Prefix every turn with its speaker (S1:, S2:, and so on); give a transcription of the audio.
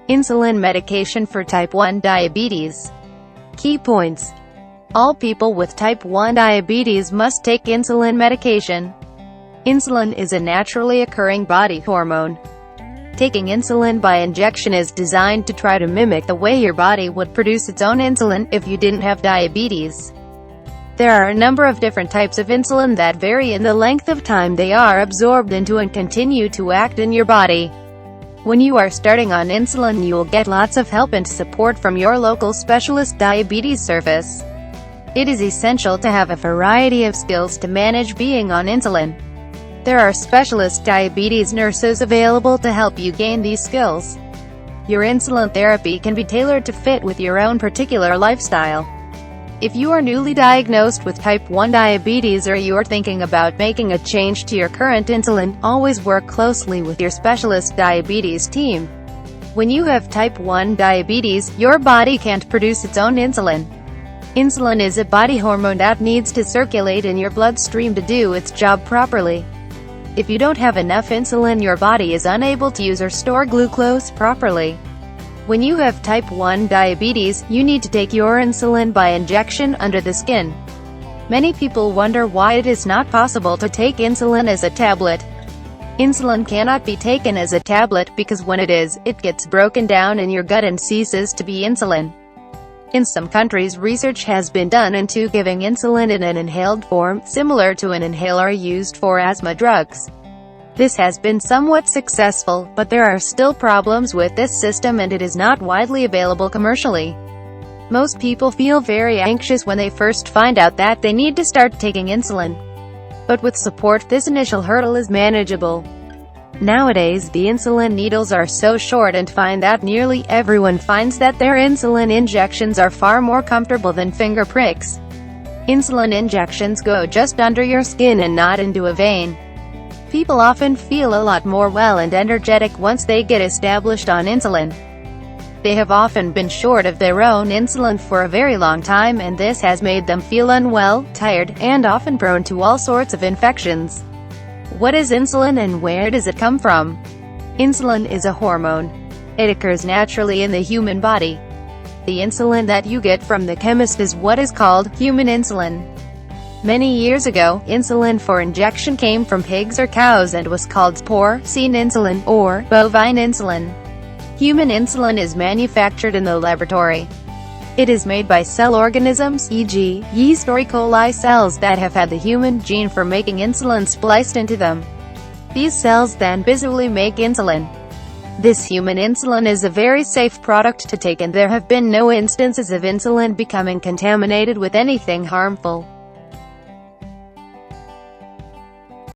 S1: Insulin medication for type 1 diabetes. Key points. All people with type 1 diabetes must take insulin medication. Insulin is a naturally occurring body hormone. Taking insulin by injection is designed to try to mimic the way your body would produce its own insulin if you didn't have diabetes. There are a number of different types of insulin that vary in the length of time they are absorbed into and continue to act in your body. When you are starting on insulin, you will get lots of help and support from your local specialist diabetes service. It is essential to have a variety of skills to manage being on insulin. There are specialist diabetes nurses available to help you gain these skills. Your insulin therapy can be tailored to fit with your own particular lifestyle. If you are newly diagnosed with type 1 diabetes or you are thinking about making a change to your current insulin, always work closely with your specialist diabetes team. When you have type 1 diabetes, your body can't produce its own insulin. Insulin is a body hormone that needs to circulate in your bloodstream to do its job properly. If you don't have enough insulin, your body is unable to use or store glucose properly. When you have type 1 diabetes, you need to take your insulin by injection under the skin. Many people wonder why it is not possible to take insulin as a tablet. Insulin cannot be taken as a tablet because when it is, it gets broken down in your gut and ceases to be insulin. In some countries, research has been done into giving insulin in an inhaled form, similar to an inhaler used for asthma drugs. This has been somewhat successful, but there are still problems with this system and it is not widely available commercially. Most people feel very anxious when they first find out that they need to start taking insulin. But with support, this initial hurdle is manageable. Nowadays, the insulin needles are so short and fine that nearly everyone finds that their insulin injections are far more comfortable than finger pricks. Insulin injections go just under your skin and not into a vein. People often feel a lot more well and energetic once they get established on insulin. They have often been short of their own insulin for a very long time, and this has made them feel unwell, tired, and often prone to all sorts of infections. What is insulin and where does it come from? Insulin is a hormone. It occurs naturally in the human body. The insulin that you get from the chemist is what is called human insulin. Many years ago, insulin for injection came from pigs or cows and was called porcine insulin, or bovine insulin. Human insulin is manufactured in the laboratory. It is made by cell organisms, e.g., yeast or E. coli cells that have had the human gene for making insulin spliced into them. These cells then visually make insulin. This human insulin is a very safe product to take and there have been no instances of insulin becoming contaminated with anything harmful.